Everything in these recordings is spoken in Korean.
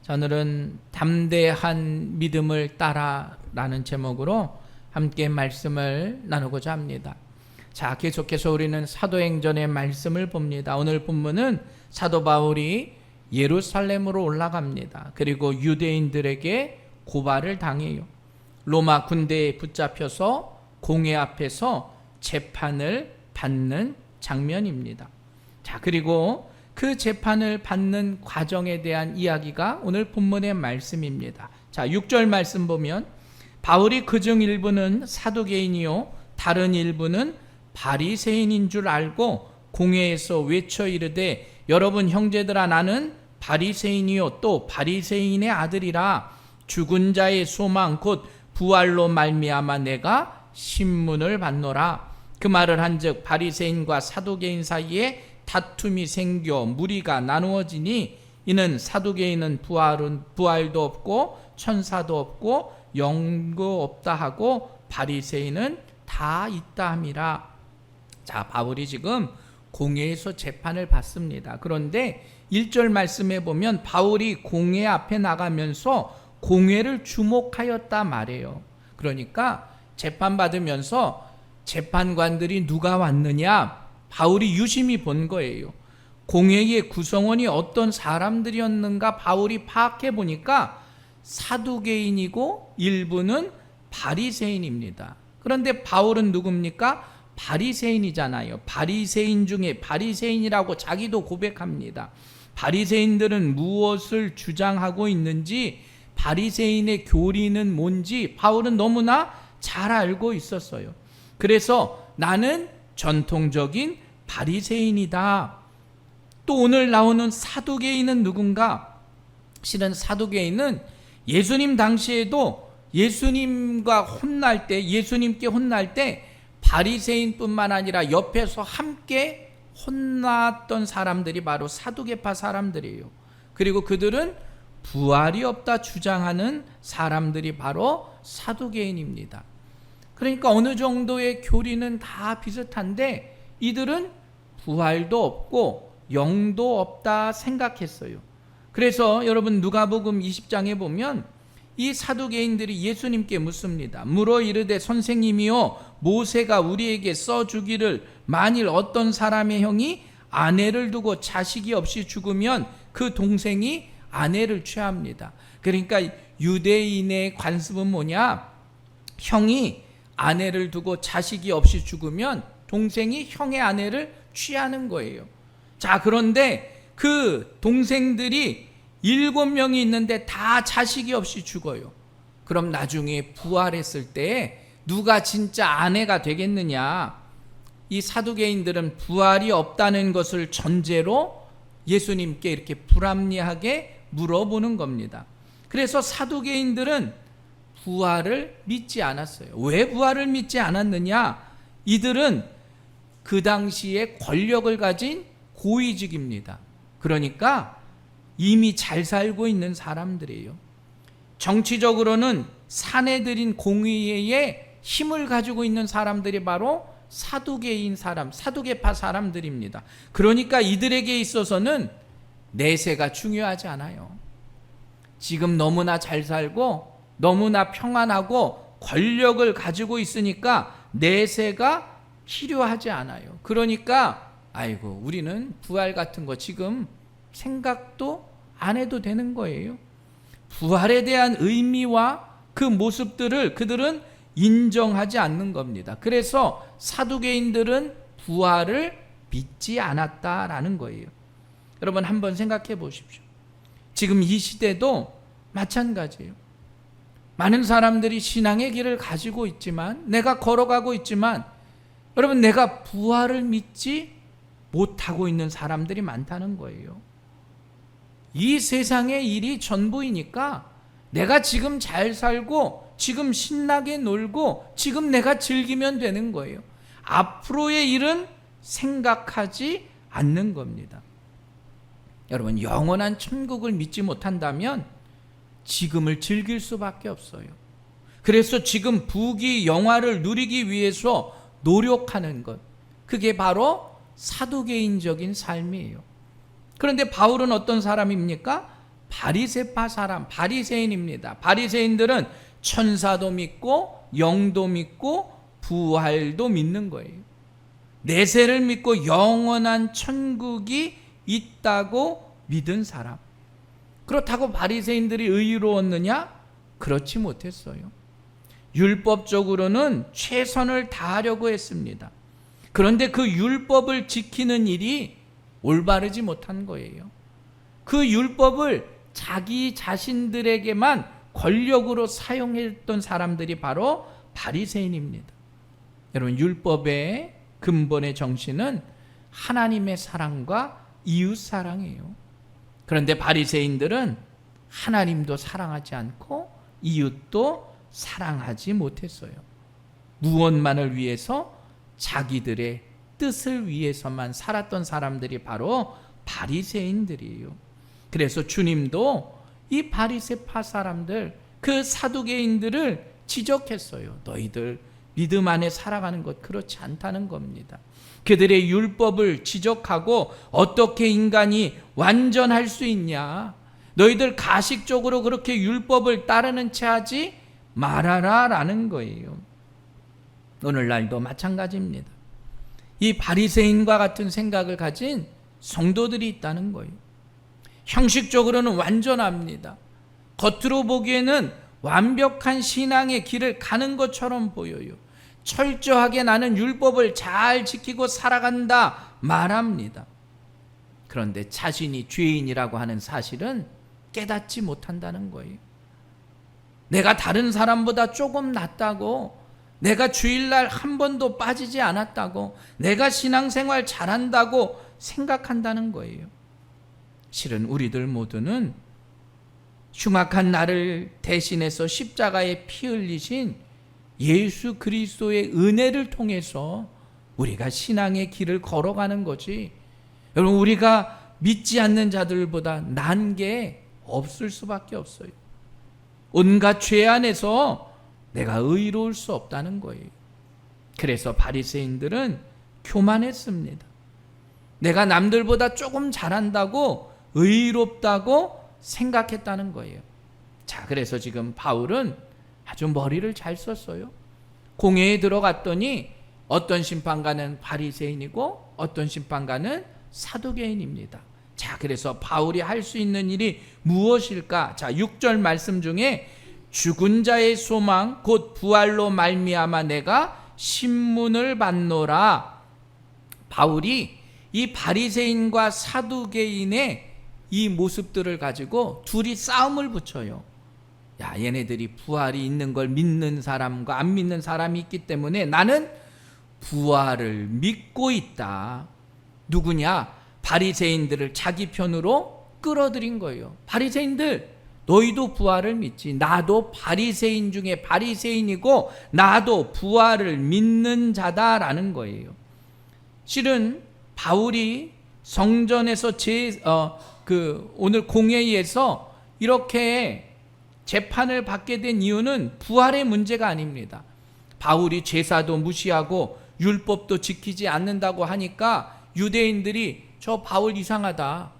오늘은 담대한 믿음을 따라라는 제목으로 함께 말씀을 나누고자 합니다. 자, 계속해서 우리는 사도행전의 말씀을 봅니다. 오늘 본문은 사도 바울이 예루살렘으로 올라갑니다. 그리고 유대인들에게 고발을 당해요. 로마 군대에 붙잡혀서 공회 앞에서 재판을 받는 장면입니다. 자, 그리고 그 재판을 받는 과정에 대한 이야기가 오늘 본문의 말씀입니다. 자, 6절 말씀 보면 바울이 그중 일부는 사두개인이요 다른 일부는 바리새인인 줄 알고 공회에서 외쳐 이르되 여러분 형제들아 나는 바리새인이요 또 바리새인의 아들이라 죽은 자의 소망 곧 부활로 말미암아 내가 신문을 받노라. 그 말을 한즉 바리새인과 사두개인 사이에 다툼이 생겨 무리가 나누어지니 이는 사두개인은 부활도 없고 천사도 없고 영도 없다 하고 바리새인은 다 있다 함이라. 자, 바울이 지금 공회에서 재판을 받습니다. 그런데 1절 말씀에 보면 바울이 공회 앞에 나가면서 공회를 주목하였다 말해요. 그러니까 재판받으면서 재판관들이 누가 왔느냐 바울이 유심히 본 거예요. 공회의 구성원이 어떤 사람들이었는가 바울이 파악해 보니까 사두개인이고 일부는 바리새인입니다. 그런데 바울은 누굽니까? 바리새인이잖아요. 바리새인 중에 바리새인이라고 자기도 고백합니다. 바리새인들은 무엇을 주장하고 있는지 바리새인의 교리는 뭔지 바울은 너무나 잘 알고 있었어요. 그래서 나는 전통적인 바리새인이다. 또 오늘 나오는 사두개인은 누군가? 실은 사두개인은 예수님 당시에도 예수님과 혼날 때 예수님께 혼날 때 바리새인뿐만 아니라 옆에서 함께 혼났던 사람들이 바로 사두개파 사람들이에요. 그리고 그들은 부활이 없다 주장하는 사람들이 바로 사두개인입니다. 그러니까 어느 정도의 교리는 다 비슷한데 이들은 부활도 없고 영도 없다 생각했어요. 그래서 여러분 누가복음 20장에 보면 이 사두개인들이 예수님께 묻습니다. 물어 이르되 선생님이요 모세가 우리에게 써주기를 만일 어떤 사람의 형이 아내를 두고 자식이 없이 죽으면 그 동생이 아내를 취합니다. 그러니까 유대인의 관습은 뭐냐? 형이 아내를 두고 자식이 없이 죽으면 동생이 형의 아내를 취하는 거예요. 자, 그런데 그 동생들이 7명이 있는데 다 자식이 없이 죽어요. 그럼 나중에 부활했을 때 누가 진짜 아내가 되겠느냐? 이 사두개인들은 부활이 없다는 것을 전제로 예수님께 이렇게 불합리하게 물어보는 겁니다. 그래서 사두개인들은 부활을 믿지 않았어요. 왜 부활을 믿지 않았느냐? 이들은 그 당시에 권력을 가진 고위직입니다. 그러니까 이미 잘 살고 있는 사람들이에요. 정치적으로는 사내들인 공의회에 힘을 가지고 있는 사람들이 바로 사두개인 사람, 사두개파 사람들입니다. 그러니까 이들에게 있어서는 내세가 중요하지 않아요. 지금 너무나 잘 살고 너무나 평안하고 권력을 가지고 있으니까 내세가 필요하지 않아요. 그러니까 아이고 우리는 부활 같은 거 지금 생각도 안 해도 되는 거예요. 부활에 대한 의미와 그 모습들을 그들은 인정하지 않는 겁니다. 그래서 사두개인들은 부활을 믿지 않았다라는 거예요. 여러분 한번 생각해 보십시오. 지금 이 시대도 마찬가지예요. 많은 사람들이 신앙의 길을 가지고 있지만 내가 걸어가고 있지만 여러분 내가 부활을 믿지 못하고 있는 사람들이 많다는 거예요. 이 세상의 일이 전부이니까 내가 지금 잘 살고 지금 신나게 놀고 지금 내가 즐기면 되는 거예요. 앞으로의 일은 생각하지 않는 겁니다. 여러분 영원한 천국을 믿지 못한다면 지금을 즐길 수밖에 없어요. 그래서 지금 부귀 영화를 누리기 위해서 노력하는 것, 그게 바로 사두개인적인 삶이에요. 그런데 바울은 어떤 사람입니까? 바리새파 사람, 바리새인입니다. 바리새인들은 천사도 믿고 영도 믿고 부활도 믿는 거예요. 내세를 믿고 영원한 천국이 있다고 믿은 사람. 그렇다고 바리새인들이 의로웠느냐? 그렇지 못했어요. 율법적으로는 최선을 다하려고 했습니다. 그런데 그 율법을 지키는 일이 올바르지 못한 거예요. 그 율법을 자기 자신들에게만 권력으로 사용했던 사람들이 바로 바리새인입니다. 여러분, 율법의 근본의 정신은 하나님의 사랑과 이웃 사랑이에요. 그런데 바리새인들은 하나님도 사랑하지 않고 이웃도 사랑하지 못했어요. 무엇만을 위해서? 자기들의 뜻을 위해서만 살았던 사람들이 바로 바리새인들이에요. 그래서 주님도 이 바리새파 사람들, 그 사두개인들을 지적했어요. 너희들 믿음 안에 살아가는 것 그렇지 않다는 겁니다. 그들의 율법을 지적하고 어떻게 인간이 완전할 수 있냐? 너희들 가식적으로 그렇게 율법을 따르는 채 하지 말아라 라는 거예요. 오늘날도 마찬가지입니다. 이 바리새인과 같은 생각을 가진 성도들이 있다는 거예요. 형식적으로는 완전합니다. 겉으로 보기에는 완벽한 신앙의 길을 가는 것처럼 보여요. 철저하게 나는 율법을 잘 지키고 살아간다 말합니다. 그런데 자신이 죄인이라고 하는 사실은 깨닫지 못한다는 거예요. 내가 다른 사람보다 조금 낫다고, 내가 주일날 한 번도 빠지지 않았다고, 내가 신앙생활 잘한다고 생각한다는 거예요. 실은 우리들 모두는 흉악한 나를 대신해서 십자가에 피 흘리신 예수 그리스도의 은혜를 통해서 우리가 신앙의 길을 걸어가는 거지, 여러분, 우리가 믿지 않는 자들보다 난 게 없을 수밖에 없어요. 온갖 죄 안에서 내가 의로울 수 없다는 거예요. 그래서 바리새인들은 교만했습니다. 내가 남들보다 조금 잘한다고, 의롭다고 생각했다는 거예요. 자, 그래서 지금 바울은 아주 머리를 잘 썼어요. 공회에 들어갔더니 어떤 심판관은 바리새인이고 어떤 심판관은 사두개인입니다. 자, 그래서 바울이 할 수 있는 일이 무엇일까? 자, 6절 말씀 중에 죽은 자의 소망 곧 부활로 말미암아 내가 신문을 받노라. 바울이 이 바리새인과 사두개인의 이 모습들을 가지고 둘이 싸움을 붙여요. 야, 얘네들이 부활이 있는 걸 믿는 사람과 안 믿는 사람이 있기 때문에 나는 부활을 믿고 있다. 누구냐? 바리새인들을 자기 편으로 끌어들인 거예요. 바리새인들, 너희도 부활을 믿지. 나도 바리새인 중에 바리새인이고 나도 부활을 믿는 자다라는 거예요. 실은 바울이 성전에서 오늘 공회에서 이렇게 재판을 받게 된 이유는 부활의 문제가 아닙니다. 바울이 제사도 무시하고 율법도 지키지 않는다고 하니까 유대인들이 저 바울 이상하다,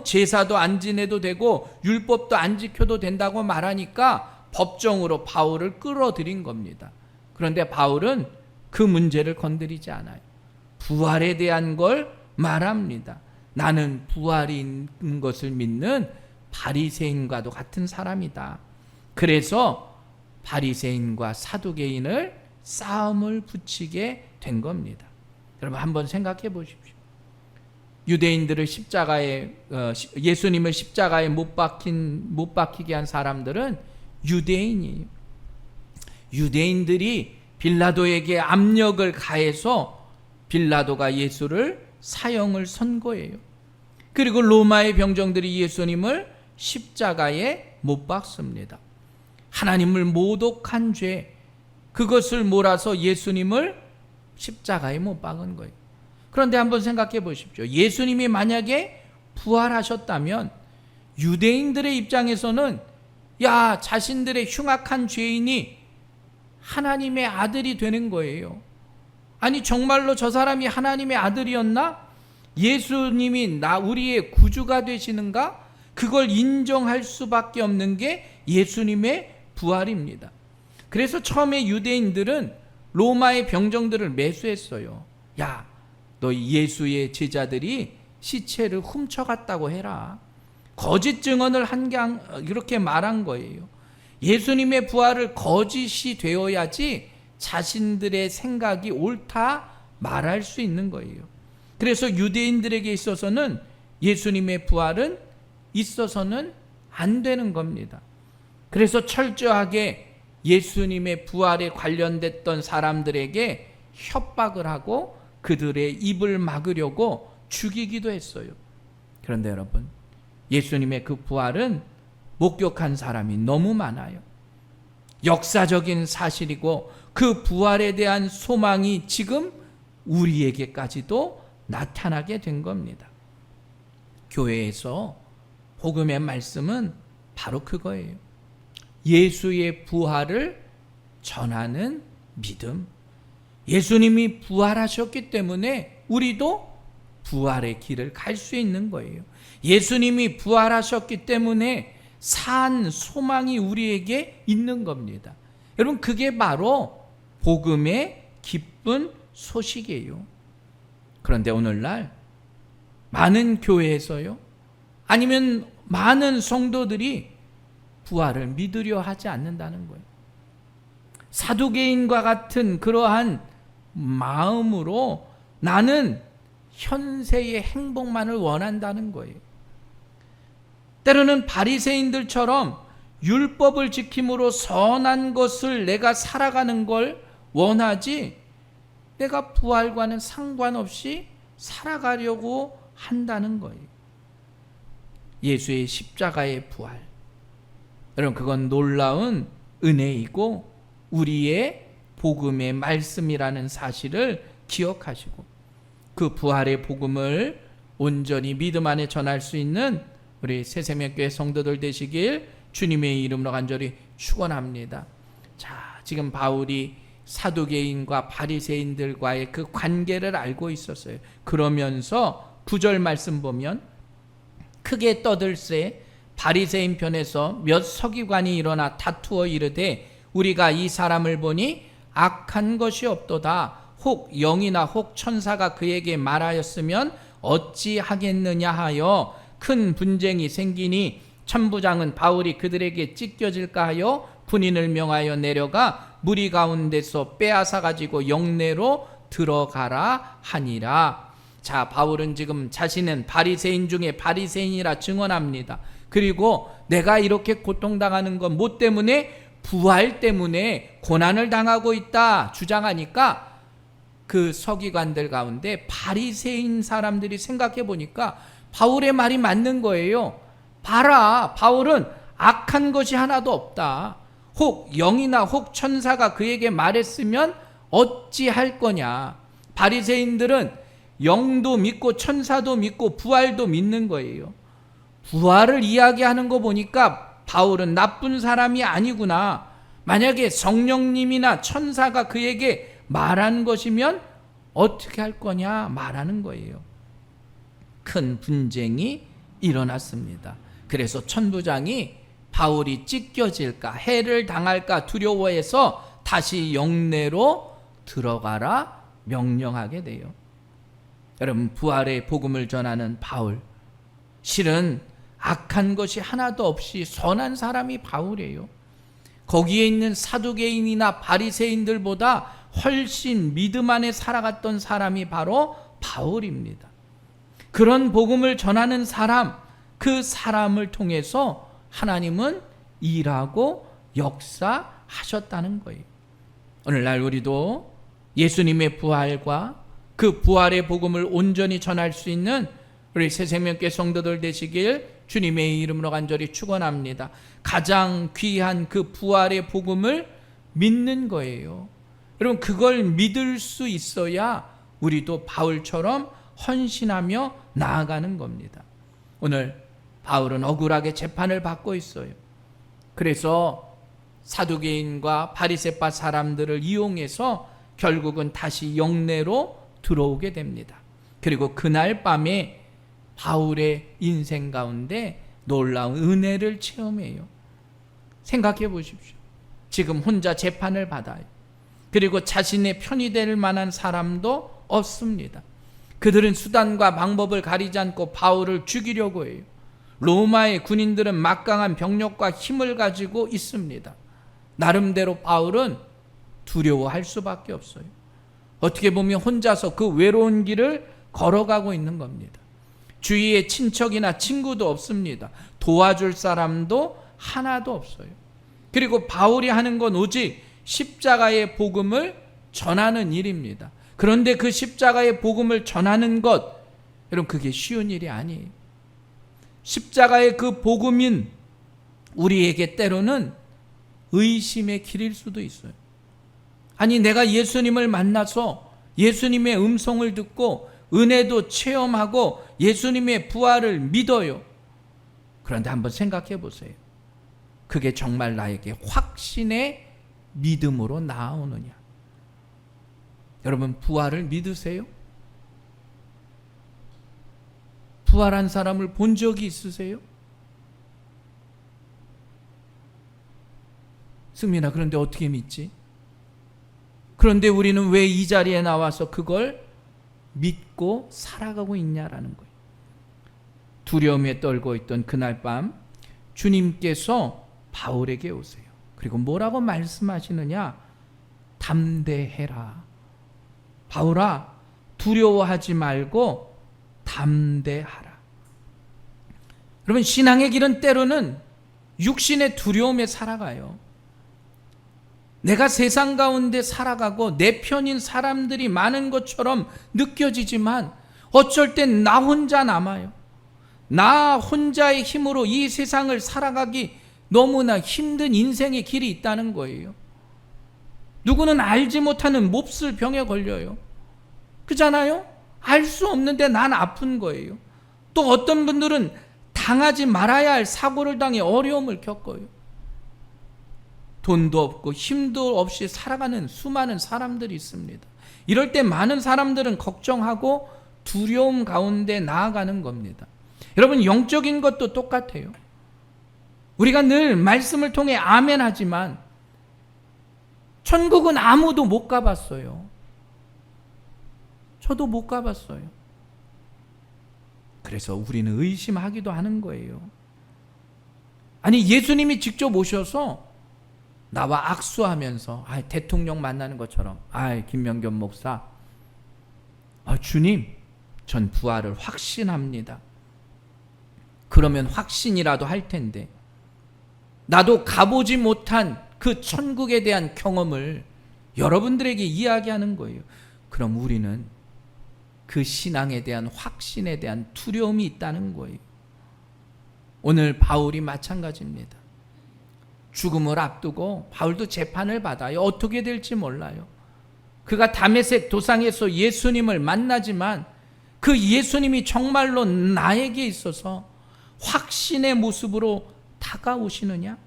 제사도 안 지내도 되고 율법도 안 지켜도 된다고 말하니까 법정으로 바울을 끌어들인 겁니다. 그런데 바울은 그 문제를 건드리지 않아요. 부활에 대한 걸 말합니다. 나는 부활이 있는 것을 믿는 바리새인과도 같은 사람이다. 그래서 바리새인과 사두개인을 싸움을 붙이게 된 겁니다. 여러분, 한번 생각해 보십시오. 유대인들을 예수님을 십자가에 못 박히게 한 사람들은 유대인이에요. 유대인들이 빌라도에게 압력을 가해서 빌라도가 예수를 사형을 선고해요. 그리고 로마의 병정들이 예수님을 십자가에 못 박습니다. 하나님을 모독한 죄, 그것을 몰아서 예수님을 십자가에 못 박은 거예요. 그런데 한번 생각해 보십시오. 예수님이 만약에 부활하셨다면 유대인들의 입장에서는 야, 자신들의 흉악한 죄인이 하나님의 아들이 되는 거예요. 아니, 정말로 저 사람이 하나님의 아들이었나? 예수님이 우리의 구주가 되시는가? 그걸 인정할 수밖에 없는 게 예수님의 부활입니다. 그래서 처음에 유대인들은 로마의 병정들을 매수했어요. 야, 너 예수의 제자들이 시체를 훔쳐갔다고 해라. 거짓 증언을 이렇게 말한 거예요. 예수님의 부활을 거짓이 되어야지 자신들의 생각이 옳다 말할 수 있는 거예요. 그래서 유대인들에게 있어서는 예수님의 부활은 있어서는 안 되는 겁니다. 그래서 철저하게 예수님의 부활에 관련됐던 사람들에게 협박을 하고 그들의 입을 막으려고 죽이기도 했어요. 그런데 여러분, 예수님의 그 부활은 목격한 사람이 너무 많아요. 역사적인 사실이고 그 부활에 대한 소망이 지금 우리에게까지도 나타나게 된 겁니다. 교회에서 복음의 말씀은 바로 그거예요. 예수의 부활을 전하는 믿음. 예수님이 부활하셨기 때문에 우리도 부활의 길을 갈 수 있는 거예요. 예수님이 부활하셨기 때문에 산 소망이 우리에게 있는 겁니다. 여러분, 그게 바로 복음의 기쁜 소식이에요. 그런데 오늘날 많은 교회에서요, 아니면 많은 성도들이 부활을 믿으려 하지 않는다는 거예요. 사두개인과 같은 그러한 마음으로 나는 현세의 행복만을 원한다는 거예요. 때로는 바리새인들처럼 율법을 지킴으로 선한 것을 내가 살아가는 걸 원하지, 내가 부활과는 상관없이 살아가려고 한다는 거예요. 예수의 십자가의 부활, 여러분, 그건 놀라운 은혜이고 우리의 복음의 말씀이라는 사실을 기억하시고 그 부활의 복음을 온전히 믿음 안에 전할 수 있는 우리 새생명교회 성도들 되시길 주님의 이름으로 간절히 축원합니다. 자, 지금 바울이 사두개인과 바리새인들과의 그 관계를 알고 있었어요. 그러면서 9절 말씀 보면 크게 떠들세 바리새인 편에서 몇 서기관이 일어나 다투어 이르되 우리가 이 사람을 보니 악한 것이 없도다. 혹 영이나 혹 천사가 그에게 말하였으면 어찌하겠느냐 하여 큰 분쟁이 생기니 천부장은 바울이 그들에게 찢겨질까 하여 군인을 명하여 내려가 무리 가운데서 빼앗아 가지고 영내로 들어가라 하니라. 자, 바울은 지금 자신은 바리새인 중에 바리새인이라 증언합니다. 그리고 내가 이렇게 고통당하는 건 뭐 때문에? 부활 때문에 고난을 당하고 있다 주장하니까 그 서기관들 가운데 바리새인 사람들이 생각해 보니까 바울의 말이 맞는 거예요. 봐라, 바울은 악한 것이 하나도 없다. 혹 영이나 혹 천사가 그에게 말했으면 어찌할 거냐. 바리새인들은 영도 믿고 천사도 믿고 부활도 믿는 거예요. 부활을 이야기하는 거 보니까 바울은 나쁜 사람이 아니구나. 만약에 성령님이나 천사가 그에게 말한 것이면 어떻게 할 거냐 말하는 거예요. 큰 분쟁이 일어났습니다. 그래서 천부장이 바울이 찢겨질까 해를 당할까 두려워해서 다시 영내로 들어가라 명령하게 돼요. 여러분, 부활의 복음을 전하는 바울, 실은 악한 것이 하나도 없이 선한 사람이 바울이에요. 거기에 있는 사두개인이나 바리새인들보다 훨씬 믿음 안에 살아갔던 사람이 바로 바울입니다. 그런 복음을 전하는 사람, 그 사람을 통해서 하나님은 일하고 역사하셨다는 거예요. 오늘날 우리도 예수님의 부활과 그 부활의 복음을 온전히 전할 수 있는 우리 새생명교회 성도들 되시길 주님의 이름으로 간절히 축원합니다. 가장 귀한 그 부활의 복음을 믿는 거예요. 여러분, 그걸 믿을 수 있어야 우리도 바울처럼 헌신하며 나아가는 겁니다. 오늘 바울은 억울하게 재판을 받고 있어요. 그래서 사두개인과 바리새파 사람들을 이용해서 결국은 다시 영내로 들어오게 됩니다. 그리고 그날 밤에 바울의 인생 가운데 놀라운 은혜를 체험해요. 생각해 보십시오. 지금 혼자 재판을 받아요. 그리고 자신의 편이 될 만한 사람도 없습니다. 그들은 수단과 방법을 가리지 않고 바울을 죽이려고 해요. 로마의 군인들은 막강한 병력과 힘을 가지고 있습니다. 나름대로 바울은 두려워할 수밖에 없어요. 어떻게 보면 혼자서 그 외로운 길을 걸어가고 있는 겁니다. 주위에 친척이나 친구도 없습니다. 도와줄 사람도 하나도 없어요. 그리고 바울이 하는 건 오직 십자가의 복음을 전하는 일입니다. 그런데 그 십자가의 복음을 전하는 것, 여러분 그게 쉬운 일이 아니에요. 십자가의 그 복음인 우리에게 때로는 의심의 길일 수도 있어요. 아니 내가 예수님을 만나서 예수님의 음성을 듣고 은혜도 체험하고 예수님의 부활을 믿어요. 그런데 한번 생각해 보세요. 그게 정말 나에게 확신의 믿음으로 나오느냐? 여러분 부활을 믿으세요? 부활한 사람을 본 적이 있으세요? 승민아, 그런데 어떻게 믿지? 그런데 우리는 왜 이 자리에 나와서 그걸 믿고 살아가고 있냐라는 거예요. 두려움에 떨고 있던 그날 밤 주님께서 바울에게 오세요. 그리고 뭐라고 말씀하시느냐? 담대해라. 바울아, 두려워하지 말고 담대하라. 여러분 신앙의 길은 때로는 육신의 두려움에 살아가요. 내가 세상 가운데 살아가고 내 편인 사람들이 많은 것처럼 느껴지지만 어쩔 땐 나 혼자 남아요. 나 혼자의 힘으로 이 세상을 살아가기 너무나 힘든 인생의 길이 있다는 거예요. 누구는 알지 못하는 몹쓸 병에 걸려요. 그잖아요? 알 수 없는데 난 아픈 거예요. 또 어떤 분들은 당하지 말아야 할 사고를 당해 어려움을 겪어요. 돈도 없고 힘도 없이 살아가는 수많은 사람들이 있습니다. 이럴 때 많은 사람들은 걱정하고 두려움 가운데 나아가는 겁니다. 여러분 영적인 것도 똑같아요. 우리가 늘 말씀을 통해 아멘 하지만 천국은 아무도 못 가봤어요. 저도 못 가봤어요. 그래서 우리는 의심하기도 하는 거예요. 아니 예수님이 직접 오셔서 나와 악수하면서 대통령 만나는 것처럼 김명견 목사 주님 전 부활을 확신합니다. 그러면 확신이라도 할 텐데 나도 가보지 못한 그 천국에 대한 경험을 여러분들에게 이야기하는 거예요. 그럼 우리는 그 신앙에 대한 확신에 대한 두려움이 있다는 거예요. 오늘 바울이 마찬가지입니다. 죽음을 앞두고 바울도 재판을 받아요. 어떻게 될지 몰라요. 그가 다메섹 도상에서 예수님을 만나지만 그 예수님이 정말로 나에게 있어서 확신의 모습으로 다가오시느냐?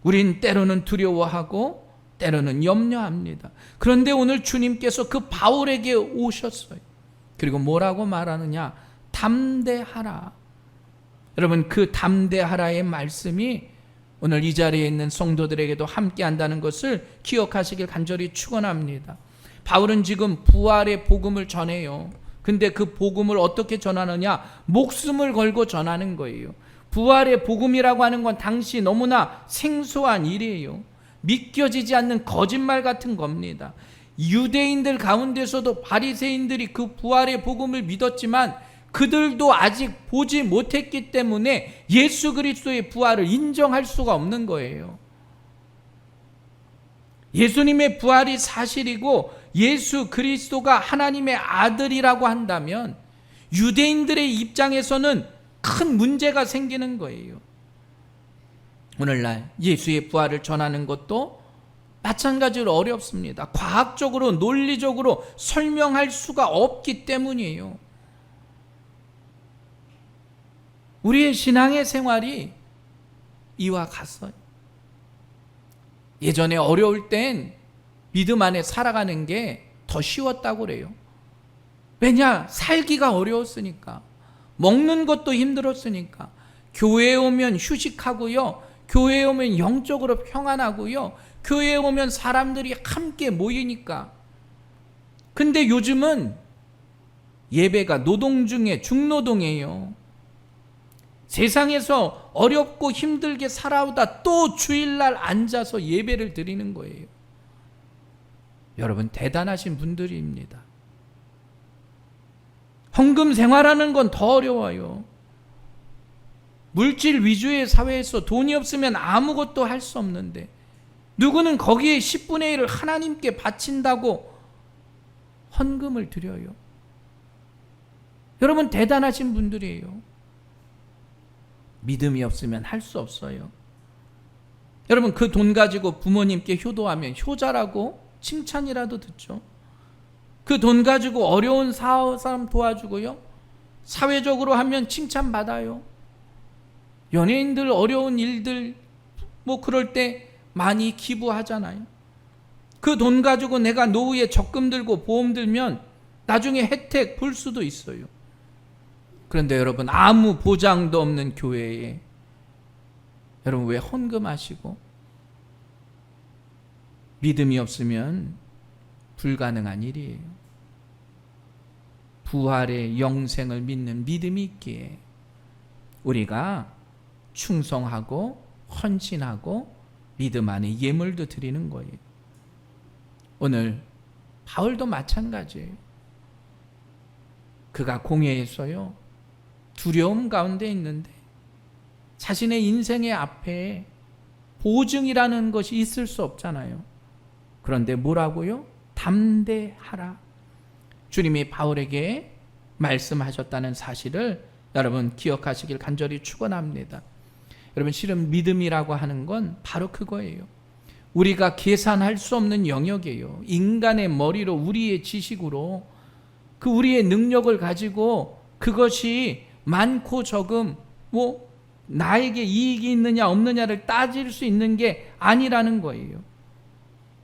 우린 때로는 두려워하고 때로는 염려합니다. 그런데 오늘 주님께서 그 바울에게 오셨어요. 그리고 뭐라고 말하느냐? 담대하라. 여러분 그 담대하라의 말씀이 오늘 이 자리에 있는 성도들에게도 함께 한다는 것을 기억하시길 간절히 축원합니다. 바울은 지금 부활의 복음을 전해요. 근데 그 복음을 어떻게 전하느냐? 목숨을 걸고 전하는 거예요. 부활의 복음이라고 하는 건 당시 너무나 생소한 일이에요. 믿겨지지 않는 거짓말 같은 겁니다. 유대인들 가운데서도 바리새인들이 그 부활의 복음을 믿었지만 그들도 아직 보지 못했기 때문에 예수 그리스도의 부활을 인정할 수가 없는 거예요. 예수님의 부활이 사실이고 예수 그리스도가 하나님의 아들이라고 한다면 유대인들의 입장에서는 큰 문제가 생기는 거예요. 오늘날 예수의 부활을 전하는 것도 마찬가지로 어렵습니다. 과학적으로 논리적으로 설명할 수가 없기 때문이에요. 우리의 신앙의 생활이 이와 같아요. 예전에 어려울 땐 믿음 안에 살아가는 게 더 쉬웠다고 그래요. 왜냐? 살기가 어려웠으니까. 먹는 것도 힘들었으니까. 교회에 오면 휴식하고요. 교회에 오면 영적으로 평안하고요. 교회에 오면 사람들이 함께 모이니까. 근데 요즘은 예배가 노동 중에 중노동이에요. 세상에서 어렵고 힘들게 살아오다 또 주일날 앉아서 예배를 드리는 거예요. 여러분 대단하신 분들입니다. 헌금 생활하는 건 더 어려워요. 물질 위주의 사회에서 돈이 없으면 아무것도 할 수 없는데 누구는 거기에 10분의 1을 하나님께 바친다고 헌금을 드려요. 여러분 대단하신 분들이에요. 믿음이 없으면 할 수 없어요. 여러분 그 돈 가지고 부모님께 효도하면 효자라고 칭찬이라도 듣죠. 그 돈 가지고 어려운 사람 도와주고요. 사회적으로 하면 칭찬받아요. 연예인들 어려운 일들 뭐 그럴 때 많이 기부하잖아요. 그 돈 가지고 내가 노후에 적금 들고 보험 들면 나중에 혜택 볼 수도 있어요. 그런데 여러분 아무 보장도 없는 교회에 여러분 왜 헌금하시고? 믿음이 없으면 불가능한 일이에요. 부활의 영생을 믿는 믿음이 있기에 우리가 충성하고 헌신하고 믿음 안에 예물도 드리는 거예요. 오늘 바울도 마찬가지예요. 그가 공회에서요 두려움 가운데 있는데 자신의 인생의 앞에 보증이라는 것이 있을 수 없잖아요. 그런데 뭐라고요? 담대하라. 주님이 바울에게 말씀하셨다는 사실을 여러분 기억하시길 간절히 축원합니다. 여러분 실은 믿음이라고 하는 건 바로 그거예요. 우리가 계산할 수 없는 영역이에요. 인간의 머리로 우리의 지식으로 그 우리의 능력을 가지고 그것이 많고 적음 뭐 나에게 이익이 있느냐 없느냐를 따질 수 있는 게 아니라는 거예요.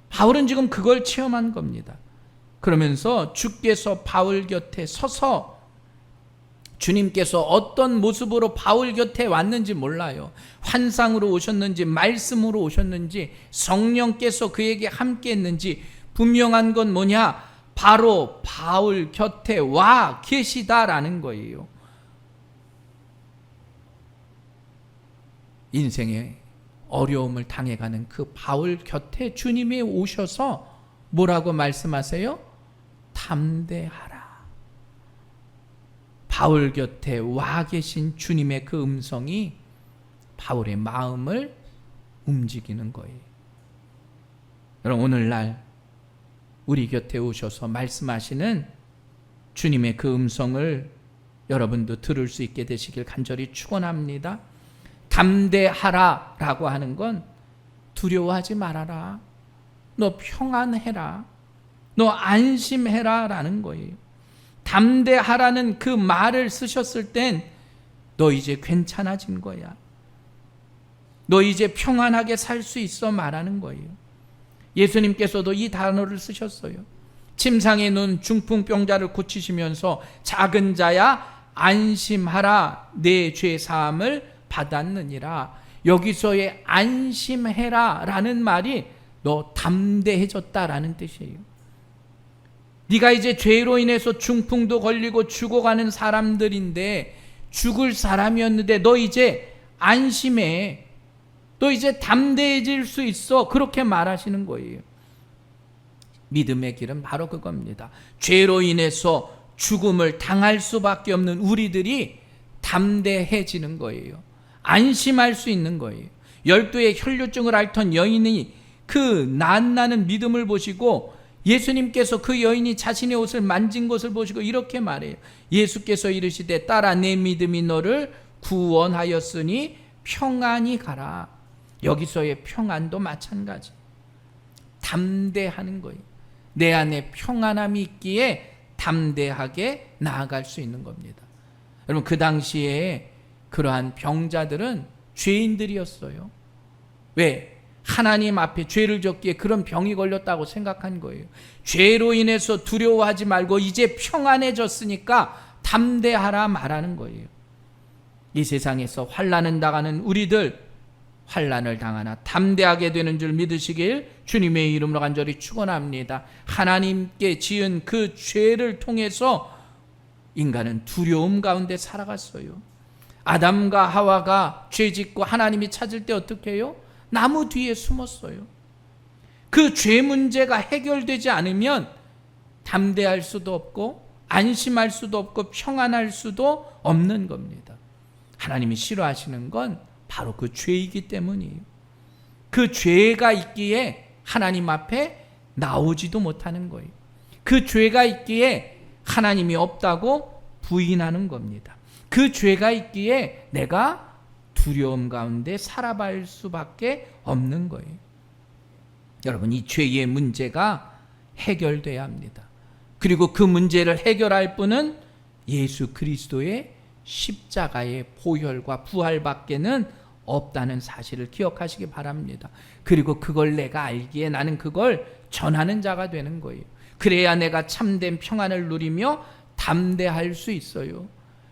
바울은 지금 그걸 체험한 겁니다. 그러면서 주께서 바울 곁에 서서 주님께서 어떤 모습으로 바울 곁에 왔는지 몰라요. 환상으로 오셨는지 말씀으로 오셨는지 성령께서 그에게 함께 했는지 분명한 건 뭐냐? 바로 바울 곁에 와 계시다라는 거예요. 인생의 어려움을 당해가는 그 바울 곁에 주님이 오셔서 뭐라고 말씀하세요? 담대하라. 바울 곁에 와 계신 주님의 그 음성이 바울의 마음을 움직이는 거예요. 여러분 오늘날 우리 곁에 오셔서 말씀하시는 주님의 그 음성을 여러분도 들을 수 있게 되시길 간절히 축원합니다. 담대하라 라고 하는 건 두려워하지 말아라. 너 평안해라. 너 안심해라 라는 거예요. 담대하라는 그 말을 쓰셨을 땐 너 이제 괜찮아진 거야. 너 이제 평안하게 살 수 있어 말하는 거예요. 예수님께서도 이 단어를 쓰셨어요. 침상에 누운 중풍병자를 고치시면서 작은 자야 안심하라 내 죄 사함을 받았느니라. 여기서의 안심해라 라는 말이 너 담대해졌다라는 뜻이에요. 네가 이제 죄로 인해서 중풍도 걸리고 죽어가는 사람들인데 죽을 사람이었는데 너 이제 안심해. 너 이제 담대해질 수 있어. 그렇게 말하시는 거예요. 믿음의 길은 바로 그겁니다. 죄로 인해서 죽음을 당할 수밖에 없는 우리들이 담대해지는 거예요. 안심할 수 있는 거예요. 12의 혈류증을 앓던 여인이 그 낫나는 믿음을 보시고 예수님께서 그 여인이 자신의 옷을 만진 것을 보시고 이렇게 말해요. 예수께서 이르시되 딸아 내 믿음이 너를 구원하였으니 평안히 가라. 여기서의 평안도 마찬가지. 담대하는 거예요. 내 안에 평안함이 있기에 담대하게 나아갈 수 있는 겁니다. 여러분 그 당시에 그러한 병자들은 죄인들이었어요. 왜? 하나님 앞에 죄를 졌기에 그런 병이 걸렸다고 생각한 거예요. 죄로 인해서 두려워하지 말고 이제 평안해졌으니까 담대하라 말하는 거예요. 이 세상에서 환난을 당하는 우리들, 환난을 당하나 담대하게 되는 줄 믿으시길 주님의 이름으로 간절히 축원합니다. 하나님께 지은 그 죄를 통해서 인간은 두려움 가운데 살아갔어요. 아담과 하와가 죄짓고 하나님이 찾을 때 어떻게 해요? 나무 뒤에 숨었어요. 그 죄 문제가 해결되지 않으면 담대할 수도 없고 안심할 수도 없고 평안할 수도 없는 겁니다. 하나님이 싫어하시는 건 바로 그 죄이기 때문이에요. 그 죄가 있기에 하나님 앞에 나오지도 못하는 거예요. 그 죄가 있기에 하나님이 없다고 부인하는 겁니다. 그 죄가 있기에 내가 두려움 가운데 살아갈 수밖에 없는 거예요. 여러분, 이 죄의 문제가 해결돼야 합니다. 그리고 그 문제를 해결할 분은 예수 그리스도의 십자가의 보혈과 부활밖에는 없다는 사실을 기억하시기 바랍니다. 그리고 그걸 내가 알기에 나는 그걸 전하는 자가 되는 거예요. 그래야 내가 참된 평안을 누리며 담대할 수 있어요.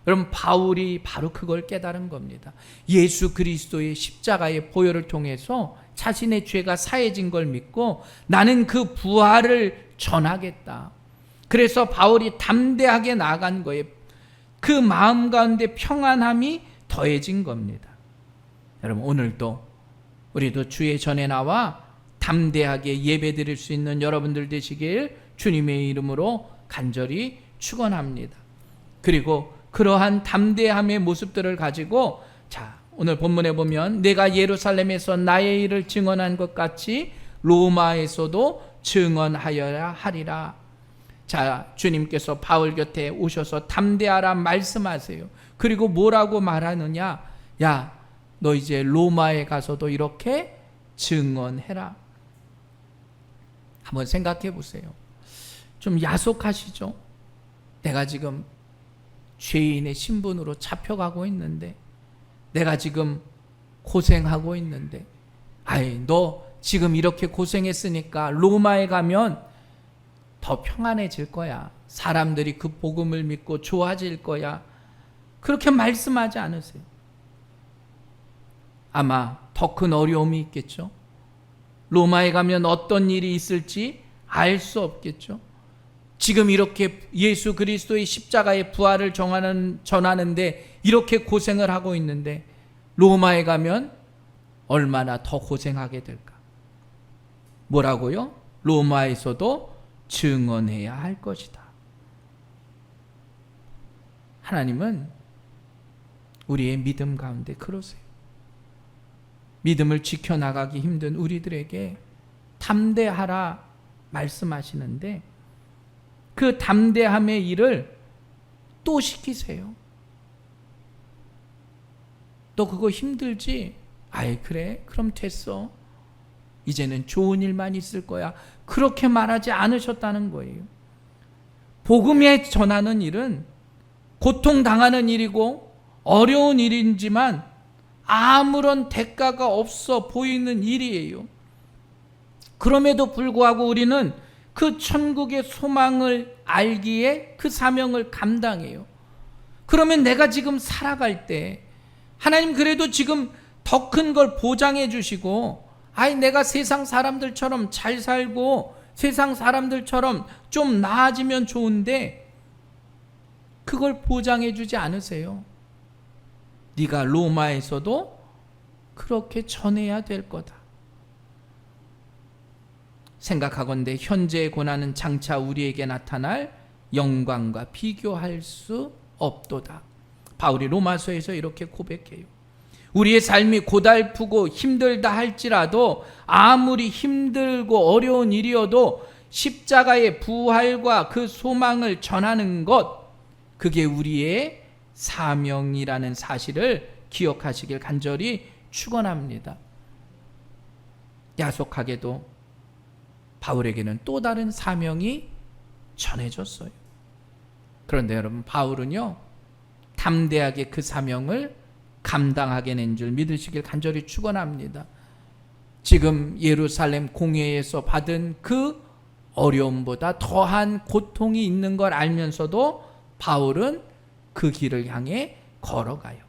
여러분, 바울이 바로 그걸 깨달은 겁니다. 예수 그리스도의 십자가의 보혈을 통해서 자신의 죄가 사해진 걸 믿고 나는 그 부활을 전하겠다. 그래서 바울이 담대하게 나아간 거예요. 그 마음 가운데 평안함이 더해진 겁니다. 여러분, 오늘도 우리도 주의 전에 나와 담대하게 예배드릴 수 있는 여러분들 되시길 주님의 이름으로 간절히 축원합니다. 그리고 그러한 담대함의 모습들을 가지고, 자, 오늘 본문에 보면 내가 예루살렘에서 나의 일을 증언한 것 같이 로마에서도 증언하여야 하리라. 자, 주님께서 바울 곁에 오셔서 담대하라 말씀하세요. 그리고 뭐라고 말하느냐? 야, 너 이제 로마에 가서도 이렇게 증언해라. 한번 생각해 보세요. 좀 야속하시죠? 내가 지금 죄인의 신분으로 잡혀가고 있는데, 내가 지금 고생하고 있는데, 아이, 너 지금 이렇게 고생했으니까 로마에 가면 더 평안해질 거야. 사람들이 그 복음을 믿고 좋아질 거야. 그렇게 말씀하지 않으세요. 아마 더 큰 어려움이 있겠죠. 로마에 가면 어떤 일이 있을지 알 수 없겠죠. 지금 이렇게 예수 그리스도의 십자가의 부활을 전하는데 이렇게 고생을 하고 있는데 로마에 가면 얼마나 더 고생하게 될까? 뭐라고요? 로마에서도 증언해야 할 것이다. 하나님은 우리의 믿음 가운데 그러세요. 믿음을 지켜나가기 힘든 우리들에게 담대하라 말씀하시는데 그 담대함의 일을 또 시키세요. 너 그거 힘들지? 아이, 그래? 그럼 됐어. 이제는 좋은 일만 있을 거야. 그렇게 말하지 않으셨다는 거예요. 복음에 전하는 일은 고통당하는 일이고 어려운 일이지만 아무런 대가가 없어 보이는 일이에요. 그럼에도 불구하고 우리는 그 천국의 소망을 알기에 그 사명을 감당해요. 그러면 내가 지금 살아갈 때 하나님 그래도 지금 더 큰 걸 보장해 주시고, 아이, 내가 세상 사람들처럼 잘 살고 세상 사람들처럼 좀 나아지면 좋은데 그걸 보장해 주지 않으세요. 네가 로마에서도 그렇게 전해야 될 거다. 생각하건대 현재의 고난은 장차 우리에게 나타날 영광과 비교할 수 없도다. 바울이 로마서에서 이렇게 고백해요. 우리의 삶이 고달프고 힘들다 할지라도 아무리 힘들고 어려운 일이어도 십자가의 부활과 그 소망을 전하는 것, 그게 우리의 사명이라는 사실을 기억하시길 간절히 축원합니다. 야속하게도 바울에게는 또 다른 사명이 전해졌어요. 그런데 여러분, 바울은요 담대하게 그 사명을 감당하게 낸 줄 믿으시길 간절히 축원합니다. 지금 예루살렘 공회에서 받은 그 어려움보다 더한 고통이 있는 걸 알면서도 바울은 그 길을 향해 걸어가요.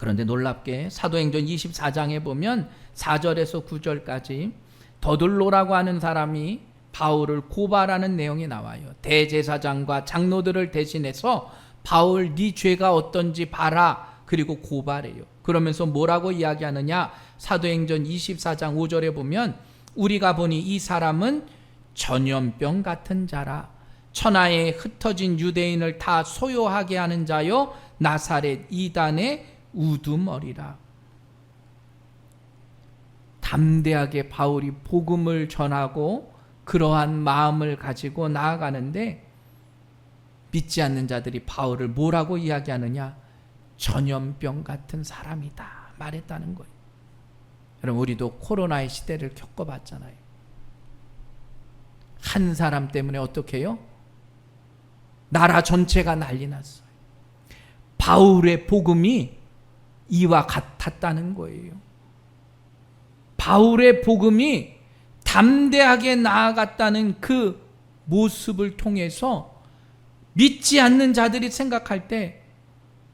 그런데 놀랍게 사도행전 24장에 보면 4절에서 9절까지 더들로라고 하는 사람이 바울을 고발하는 내용이 나와요. 대제사장과 장로들을 대신해서 바울 네 죄가 어떤지 봐라, 그리고 고발해요. 그러면서 뭐라고 이야기하느냐, 사도행전 24장 5절에 보면 우리가 보니 이 사람은 전염병 같은 자라, 천하에 흩어진 유대인을 다 소요하게 하는 자요 나사렛 이단의 우두머리라. 담대하게 바울이 복음을 전하고 그러한 마음을 가지고 나아가는데 믿지 않는 자들이 바울을 뭐라고 이야기하느냐, 전염병 같은 사람이다 말했다는 거예요. 여러분, 우리도 코로나의 시대를 겪어봤잖아요. 한 사람 때문에 어떻게 해요? 나라 전체가 난리 났어요. 바울의 복음이 이와 같았다는 거예요. 바울의 복음이 담대하게 나아갔다는 그 모습을 통해서 믿지 않는 자들이 생각할 때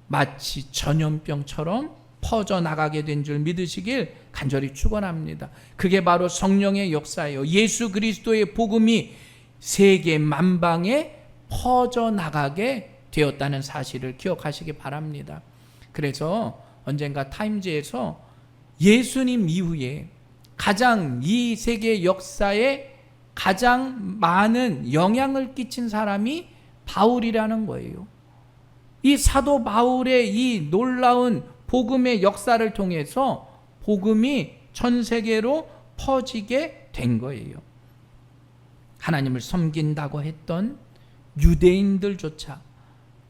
마치 전염병처럼 퍼져나가게 된 줄 믿으시길 간절히 축원합니다. 그게 바로 성령의 역사예요. 예수 그리스도의 복음이 세계 만방에 퍼져나가게 되었다는 사실을 기억하시기 바랍니다. 그래서 언젠가 타임즈에서 예수님 이후에 가장 이 세계 역사에 가장 많은 영향을 끼친 사람이 바울이라는 거예요. 이 사도 바울의 이 놀라운 복음의 역사를 통해서 복음이 전 세계로 퍼지게 된 거예요. 하나님을 섬긴다고 했던 유대인들조차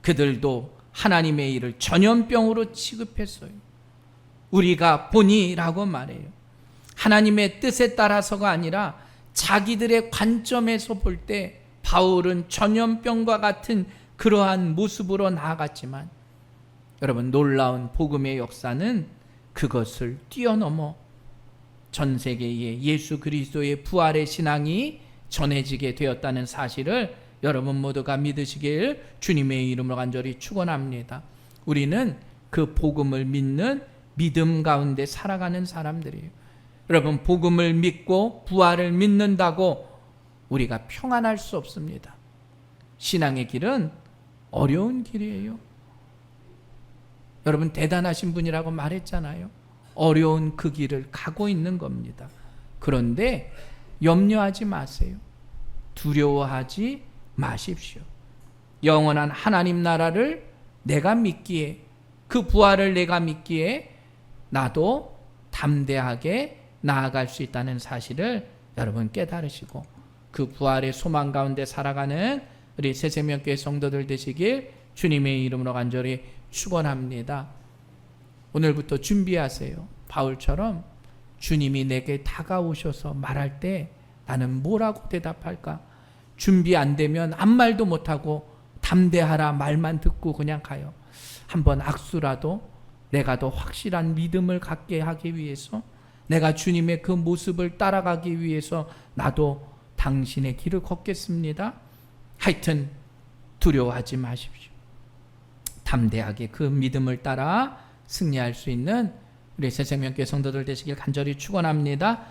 그들도 하나님의 일을 전염병으로 취급했어요. 우리가 보니라고 말해요. 하나님의 뜻에 따라서가 아니라 자기들의 관점에서 볼 때 바울은 전염병과 같은 그러한 모습으로 나아갔지만, 여러분, 놀라운 복음의 역사는 그것을 뛰어넘어 전 세계에 예수 그리스도의 부활의 신앙이 전해지게 되었다는 사실을 여러분 모두가 믿으시길 주님의 이름으로 간절히 축원합니다. 우리는 그 복음을 믿는 믿음 가운데 살아가는 사람들이에요. 여러분, 복음을 믿고 부활을 믿는다고 우리가 평안할 수 없습니다. 신앙의 길은 어려운 길이에요. 여러분, 대단하신 분이라고 말했잖아요. 어려운 그 길을 가고 있는 겁니다. 그런데 염려하지 마세요. 두려워하지 마십시오. 영원한 하나님 나라를 내가 믿기에, 그 부활을 내가 믿기에 나도 담대하게 나아갈 수 있다는 사실을 여러분 깨달으시고 그 부활의 소망 가운데 살아가는 우리 새생명교회 성도들 되시길 주님의 이름으로 간절히 축원합니다. 오늘부터 준비하세요. 바울처럼 주님이 내게 다가오셔서 말할 때 나는 뭐라고 대답할까? 준비 안 되면 아무 말도 못하고 담대하라 말만 듣고 그냥 가요. 한번 악수라도 내가 더 확실한 믿음을 갖게 하기 위해서, 내가 주님의 그 모습을 따라가기 위해서 나도 당신의 길을 걷겠습니다. 하여튼 두려워하지 마십시오. 담대하게 그 믿음을 따라 승리할 수 있는 우리 새생명교회 성도들 되시길 간절히 축원합니다.